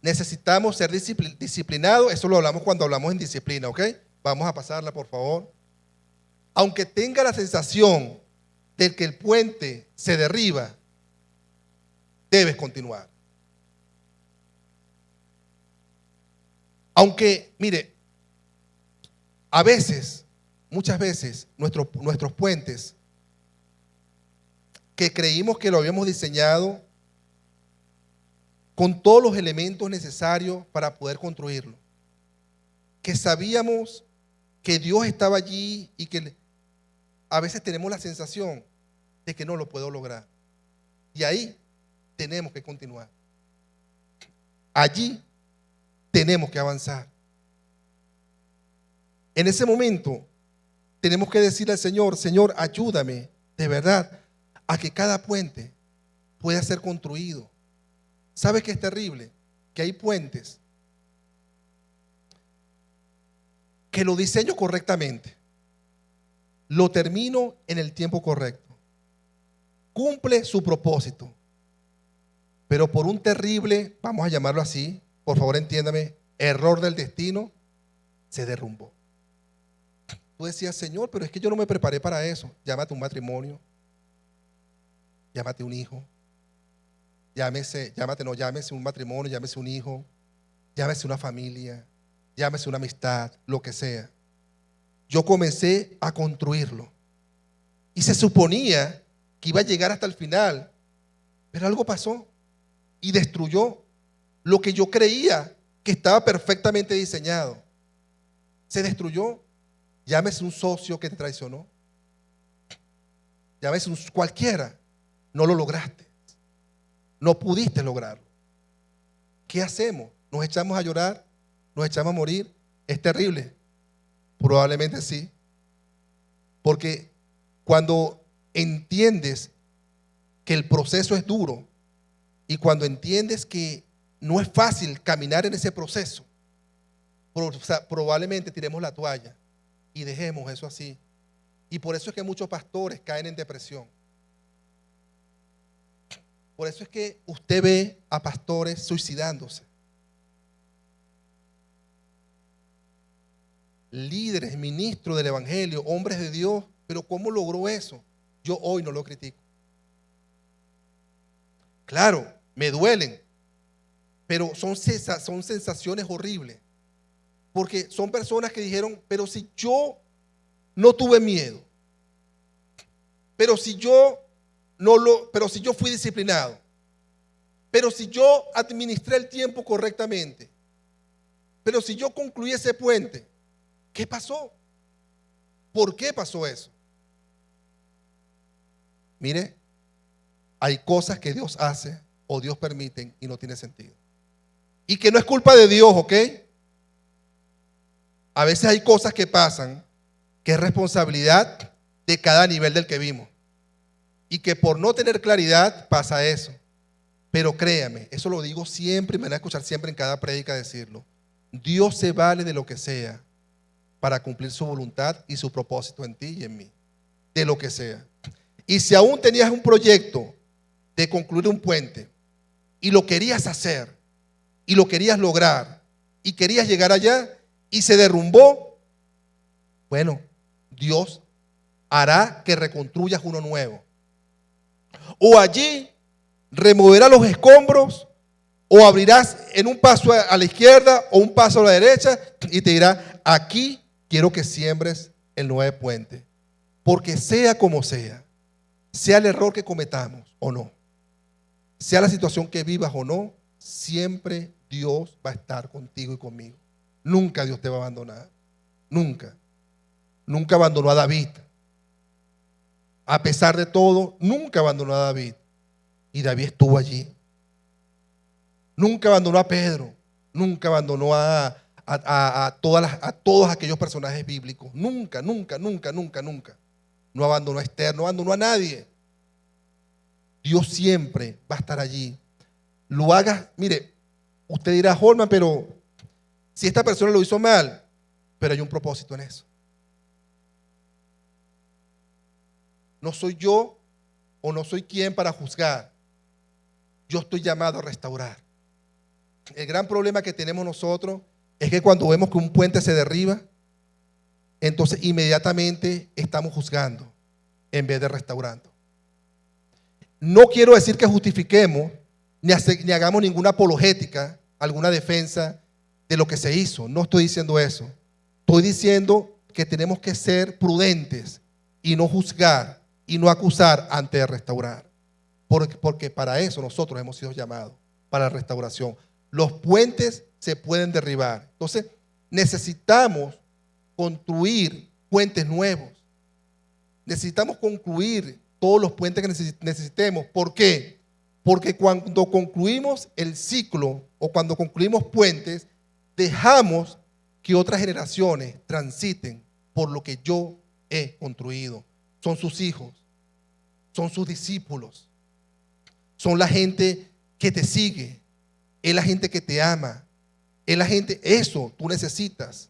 Necesitamos ser disciplinados, eso lo hablamos cuando hablamos en disciplina, ¿ok? Vamos a pasarla, por favor. Aunque tenga la sensación de que el puente se derriba, debes continuar. Aunque, mire, a veces, muchas veces, nuestros puentes, que creímos que lo habíamos diseñado con todos los elementos necesarios para poder construirlo, que sabíamos que Dios estaba allí y que a veces tenemos la sensación de que no lo puedo lograr. Y ahí tenemos que continuar. Allí tenemos que avanzar. En ese momento tenemos que decirle al Señor, Señor, ayúdame de verdad a que cada puente pueda ser construido. ¿Sabes qué es terrible? Que hay puentes que lo diseño correctamente, lo termino en el tiempo correcto, cumple su propósito, pero por un terrible, vamos a llamarlo así, por favor entiéndame, error del destino, se derrumbó. Tú decías, Señor, pero es que yo no me preparé para eso. Llámate un matrimonio, llámate un hijo, llámese un matrimonio, llámese un hijo, llámese una familia, llámese una amistad, lo que sea. Yo comencé a construirlo y se suponía que iba a llegar hasta el final, pero algo pasó y destruyó lo que yo creía que estaba perfectamente diseñado. Se destruyó. Llámese un socio que te traicionó, llámese cualquiera, no lo lograste, no pudiste lograrlo. ¿Qué hacemos? ¿Nos echamos a llorar? ¿Nos echamos a morir? ¿Es terrible? Probablemente sí, porque cuando entiendes que el proceso es duro y cuando entiendes que no es fácil caminar en ese proceso, probablemente tiremos la toalla y dejemos eso así. Y por eso es que muchos pastores caen en depresión. Por eso es que usted ve a pastores suicidándose. Líderes, ministros del evangelio, hombres de Dios, pero ¿cómo logró eso? yo hoy no lo critico. Claro, me duelen, pero son sensaciones horribles. Porque son personas que dijeron, pero si yo no tuve miedo, pero si yo fui disciplinado, pero si yo administré el tiempo correctamente, pero si yo concluí ese puente, ¿qué pasó? ¿Por qué pasó eso? Mire, hay cosas que Dios hace o Dios permite y no tiene sentido. Y que no es culpa de Dios, ¿ok? A veces hay cosas que pasan que es responsabilidad de cada nivel del que vimos. Y que por no tener claridad pasa eso. Pero créame, eso lo digo siempre y me van a escuchar siempre en cada prédica decirlo. Dios se vale de lo que sea para cumplir su voluntad y su propósito en ti y en mí. De lo que sea. Y si aún tenías un proyecto de concluir un puente y lo querías hacer y lo querías lograr y querías llegar allá y se derrumbó, bueno, Dios hará que reconstruyas uno nuevo. O allí removerá los escombros, o abrirás en un paso a la izquierda o un paso a la derecha y te dirá, aquí quiero que siembres el nuevo puente. Porque sea como sea el error que cometamos o no, sea la situación que vivas o no, siempre Dios va a estar contigo y conmigo. Nunca Dios te va a abandonar. Nunca. Nunca abandonó a David. A pesar de todo, nunca abandonó a David. Y David estuvo allí. Nunca abandonó a Pedro. Nunca abandonó a todos aquellos personajes bíblicos. Nunca. No abandonó a Esther, no abandonó a nadie. Dios siempre va a estar allí. Lo hagas, mire, usted dirá, Holman, pero si esta persona lo hizo mal, pero hay un propósito en eso. No soy yo o no soy quien para juzgar. Yo estoy llamado a restaurar. El gran problema que tenemos nosotros es que cuando vemos que un puente se derriba, entonces inmediatamente estamos juzgando en vez de restaurando. No quiero decir que justifiquemos ni hagamos ninguna apologética, alguna defensa de lo que se hizo. No estoy diciendo eso. Estoy diciendo que tenemos que ser prudentes y no juzgar y no acusar antes de restaurar. Porque para eso nosotros hemos sido llamados, para la restauración. Los puentes se pueden derribar. Entonces necesitamos construir puentes nuevos. Necesitamos concluir todos los puentes que necesitemos. ¿Por qué? Porque cuando concluimos el ciclo o cuando concluimos puentes, dejamos que otras generaciones transiten por lo que yo he construido. Son sus hijos, son sus discípulos, son la gente que te sigue, es la gente que te ama, es la gente, eso tú necesitas,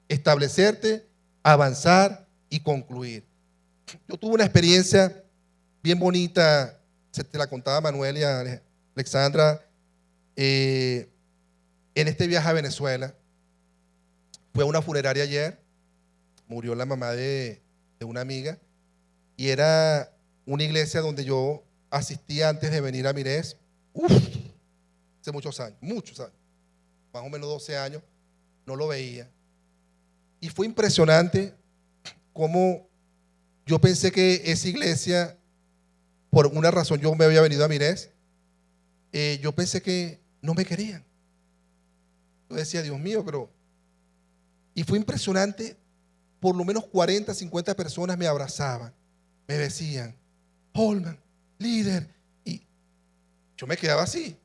establecerte, avanzar y concluir. Yo tuve una experiencia bien bonita, se te la contaba Manuel y a Alexandra, en este viaje a Venezuela. Fui a una funeraria ayer, murió la mamá de una amiga, y era una iglesia donde yo asistía antes de venir a Mirés, hace muchos años, más o menos 12 años, no lo veía. Y fue impresionante cómo yo pensé que esa iglesia, por una razón yo me había venido a Mirés, yo pensé que no me querían. Yo decía, Dios mío, pero... Y fue impresionante, por lo menos 40, 50 personas me abrazaban, me decían, Holman, líder. Y yo me quedaba así.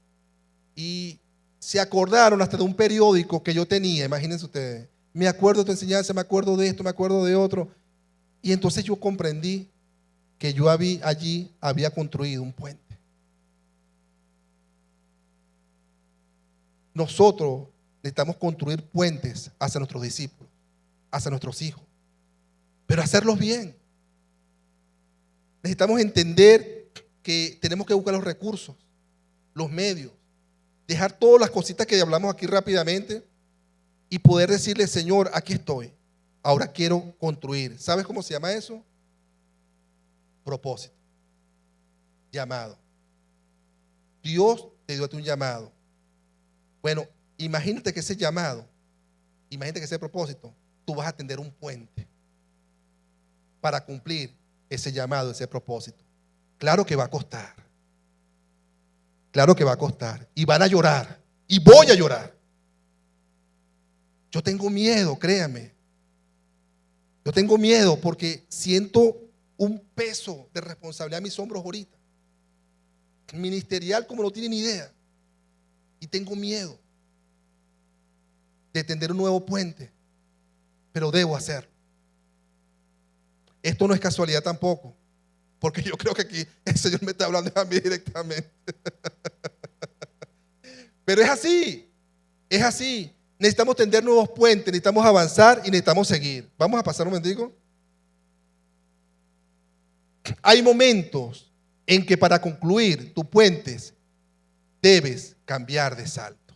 Y se acordaron hasta de un periódico que yo tenía, imagínense ustedes. Me acuerdo de tu enseñanza, me acuerdo de esto, me acuerdo de otro. Y entonces yo comprendí que yo allí había construido un puente. Nosotros necesitamos construir puentes hacia nuestros discípulos, hacia nuestros hijos, pero hacerlos bien. Necesitamos entender que tenemos que buscar los recursos, los medios, dejar todas las cositas que hablamos aquí rápidamente y poder decirle, Señor, aquí estoy, ahora quiero construir. ¿Sabes cómo se llama eso? Propósito. Llamado. Dios te dio a ti un llamado. Bueno, imagínate que ese llamado, imagínate que ese propósito, tú vas a tender un puente para cumplir ese llamado, ese propósito. Claro que va a costar. Claro que va a costar. Y van a llorar. Y voy a llorar. Yo tengo miedo, créame. Yo tengo miedo porque siento un peso de responsabilidad en mis hombros ahorita. Ministerial como no tienen idea. Y tengo miedo de tender un nuevo puente. Pero debo hacerlo. Esto no es casualidad tampoco. Porque yo creo que aquí el Señor me está hablando a mí directamente. Pero es así. Es así. Necesitamos tender nuevos puentes, necesitamos avanzar y necesitamos seguir. Vamos a pasar un momentico. Hay momentos en que para concluir tus puentes debes cambiar de salto.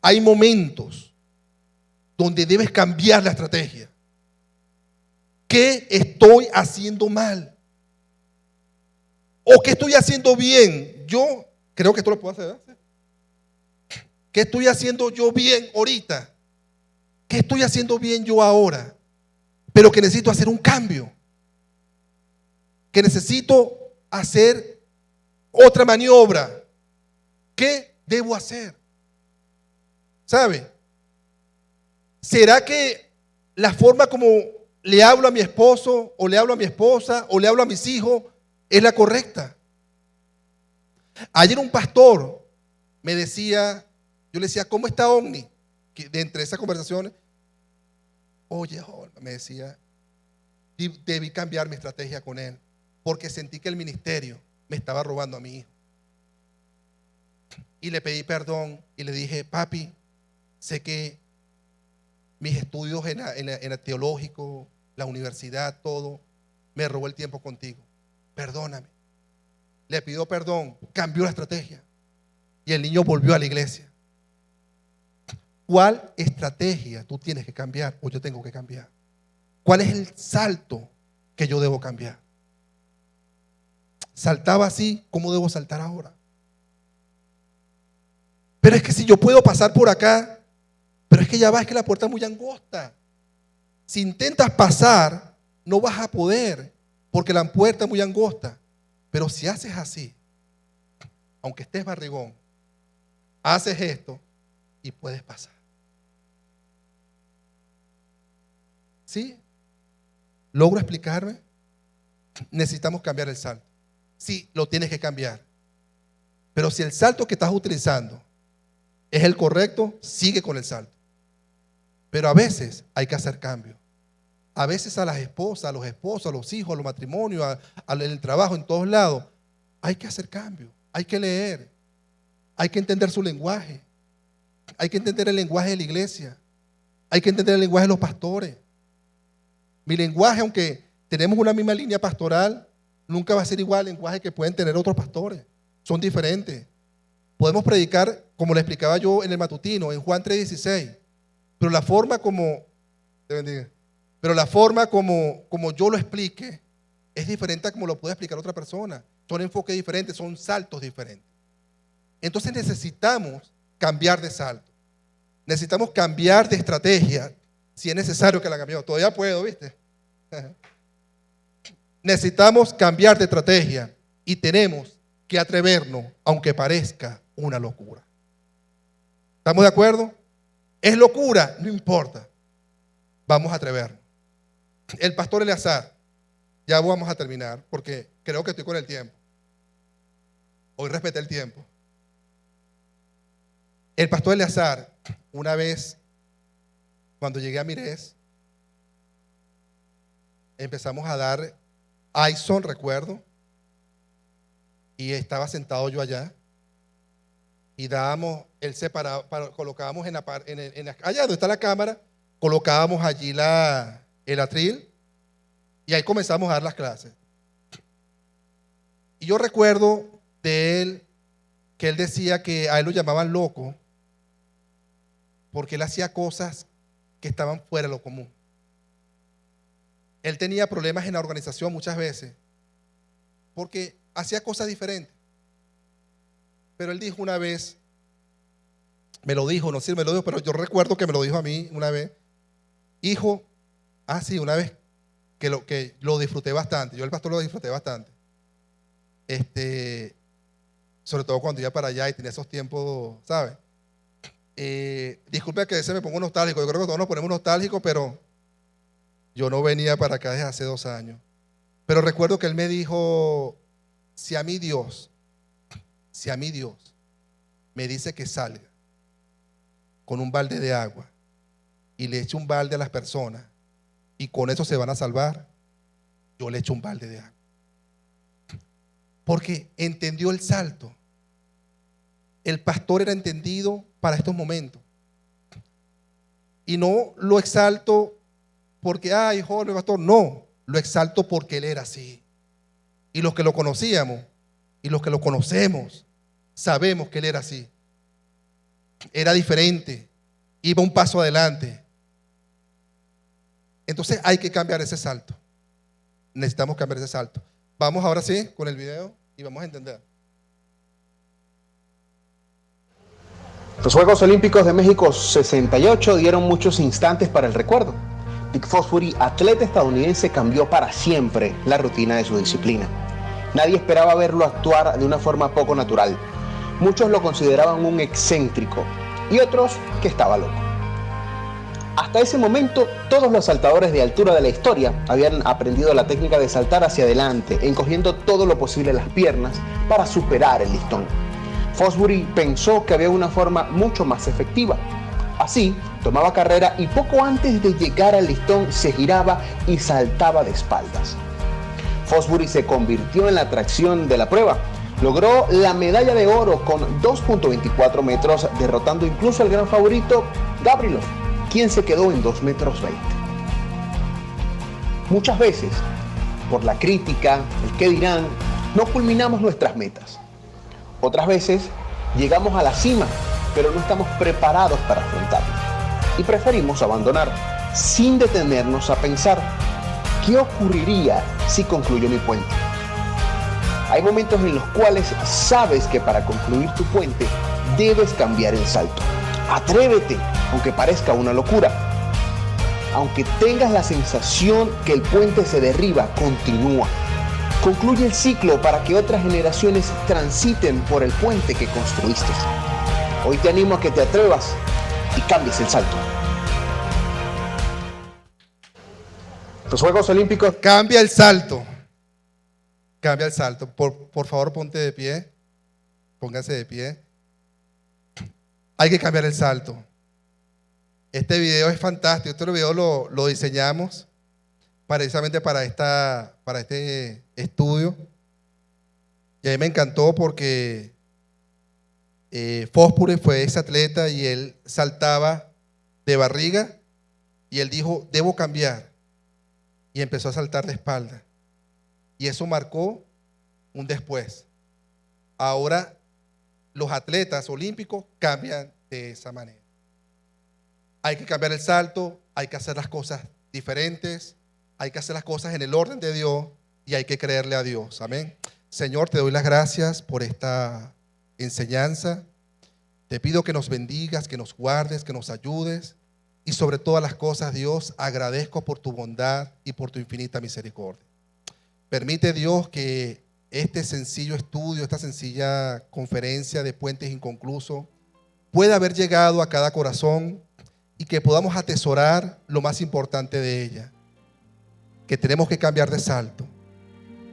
Hay momentos donde debes cambiar la estrategia. ¿Qué estoy haciendo mal? ¿O qué estoy haciendo bien? Yo creo que esto lo puedo hacer, ¿verdad? ¿Qué estoy haciendo yo bien ahorita? ¿Qué estoy haciendo bien yo ahora? Pero que necesito hacer un cambio. Que necesito hacer otra maniobra. ¿Qué debo hacer? ¿Sabe? ¿Será que la forma como le hablo a mi esposo, o le hablo a mi esposa, o le hablo a mis hijos, es la correcta? Ayer un pastor me decía, yo le decía, ¿cómo está Omni? Que de entre esas conversaciones, oye, me decía, debí cambiar mi estrategia con él, porque sentí que el ministerio me estaba robando a mi hijo. Y le pedí perdón y le dije, papi, sé que mis estudios en el teológico, la universidad, todo, me robó el tiempo contigo. Perdóname. Le pidió perdón, cambió la estrategia y el niño volvió a la iglesia. ¿Cuál estrategia tú tienes que cambiar o yo tengo que cambiar? ¿Cuál es el salto que yo debo cambiar? Saltaba así, ¿cómo debo saltar ahora? Pero es que si yo puedo pasar por acá, pero es que ya va, es que la puerta es muy angosta. Si intentas pasar, no vas a poder, porque la puerta es muy angosta. Pero si haces así, aunque estés barrigón, haces esto y puedes pasar. ¿Sí? ¿Logro explicarme? Necesitamos cambiar el salto. Sí, lo tienes que cambiar. Pero si el salto que estás utilizando es el correcto, sigue con el salto. Pero a veces hay que hacer cambios. A veces a las esposas, a los esposos, a los hijos, a los matrimonios, en el trabajo, en todos lados, hay que hacer cambios. Hay que leer. Hay que entender su lenguaje. Hay que entender el lenguaje de la iglesia. Hay que entender el lenguaje de los pastores. Mi lenguaje, aunque tenemos una misma línea pastoral, nunca va a ser igual al lenguaje que pueden tener otros pastores. Son diferentes. Podemos predicar, como le explicaba yo en el matutino, en Juan 3:16, pero la forma como, te bendiga, pero la forma como yo lo explique es diferente a como lo puede explicar otra persona. Son enfoques diferentes, son saltos diferentes. Entonces necesitamos cambiar de salto. Necesitamos cambiar de estrategia. Si es necesario que la cambiemos. Todavía puedo, ¿viste? Necesitamos cambiar de estrategia y tenemos que atrevernos, aunque parezca una locura. ¿Estamos de acuerdo? ¿Es locura? No importa. Vamos a atrevernos. El pastor Eleazar, ya vamos a terminar porque creo que estoy con el tiempo. Hoy respeté el tiempo. El pastor Eleazar, una vez, cuando llegué a Mires, empezamos a dar Aison, recuerdo, y estaba sentado yo allá, y dábamos, él separado, colocábamos allá donde está la cámara, colocábamos allí el atril, y ahí comenzamos a dar las clases. Y yo recuerdo de él, que él decía que a él lo llamaban loco, porque él hacía cosas que estaban fuera de lo común. Él tenía problemas en la organización muchas veces porque hacía cosas diferentes. Pero él dijo una vez, me lo dijo, no sé si me lo dijo, pero yo recuerdo que me lo dijo a mí una vez. Hijo, sí, una vez que lo disfruté bastante. Yo el pastor lo disfruté bastante. Sobre todo cuando iba para allá y tenía esos tiempos, ¿sabes? Disculpe que a veces me pongo nostálgico. Yo creo que todos nos ponemos nostálgicos, pero yo no venía para acá desde hace 2 años. Pero recuerdo que él me dijo, si a mí Dios me dice que salga con un balde de agua y le eche un balde a las personas y con eso se van a salvar, yo le echo un balde de agua. Porque entendió el salto. El pastor era entendido para estos momentos. Y no lo exalto porque, ay, joven pastor, no, lo exalto porque él era así. Y los que lo conocíamos y los que lo conocemos, sabemos que él era así. Era diferente, iba un paso adelante. Entonces hay que cambiar ese salto. Necesitamos cambiar ese salto. Vamos ahora sí con el video y vamos a entender. Los Juegos Olímpicos de México 68 dieron muchos instantes para el recuerdo. Dick Fosbury, atleta estadounidense, cambió para siempre la rutina de su disciplina. Nadie esperaba verlo actuar de una forma poco natural. Muchos lo consideraban un excéntrico y otros que estaba loco. Hasta ese momento, todos los saltadores de altura de la historia habían aprendido la técnica de saltar hacia adelante, encogiendo todo lo posible las piernas para superar el listón. Fosbury pensó que había una forma mucho más efectiva. Así, tomaba carrera y poco antes de llegar al listón se giraba y saltaba de espaldas. Fosbury se convirtió en la atracción de la prueba. Logró la medalla de oro con 2.24 metros, derrotando incluso al gran favorito Gavrilov, quien se quedó en 2.20 metros. Muchas veces, por la crítica, el qué dirán, no culminamos nuestras metas. Otras veces, llegamos a la cima, pero no estamos preparados para afrontarlo. Y preferimos abandonar, sin detenernos a pensar, ¿qué ocurriría si concluyo mi puente? Hay momentos en los cuales sabes que para concluir tu puente debes cambiar el salto. Atrévete, aunque parezca una locura. Aunque tengas la sensación que el puente se derriba, continúa. Concluye el ciclo para que otras generaciones transiten por el puente que construiste. Hoy te animo a que te atrevas y cambies el salto. Los Juegos Olímpicos. Cambia el salto. Cambia el salto. Por favor, ponte de pie. Póngase de pie. Hay que cambiar el salto. Este video es fantástico. Este video lo diseñamos precisamente para este estudio. Y a mí me encantó porque Fosbury fue ese atleta y él saltaba de barriga y él dijo, debo cambiar. Y empezó a saltar de espalda. Y eso marcó un después. Ahora los atletas olímpicos cambian de esa manera. Hay que cambiar el salto, hay que hacer las cosas diferentes, hay que hacer las cosas en el orden de Dios y hay que creerle a Dios. Amén. Señor, te doy las gracias por esta enseñanza. Te pido que nos bendigas, que nos guardes, que nos ayudes. Y sobre todas las cosas, Dios, agradezco por tu bondad y por tu infinita misericordia. Permite, Dios, que este sencillo estudio, esta sencilla conferencia de Puentes Inconclusos pueda haber llegado a cada corazón y que podamos atesorar lo más importante de ella, que tenemos que cambiar de salto,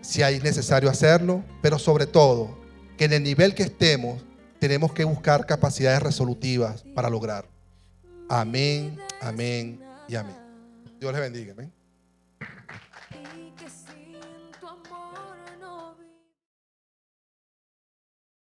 si es necesario hacerlo, pero sobre todo, que en el nivel que estemos, tenemos que buscar capacidades resolutivas para lograrlo. Amén, amén y amén. Dios les bendiga. Amén.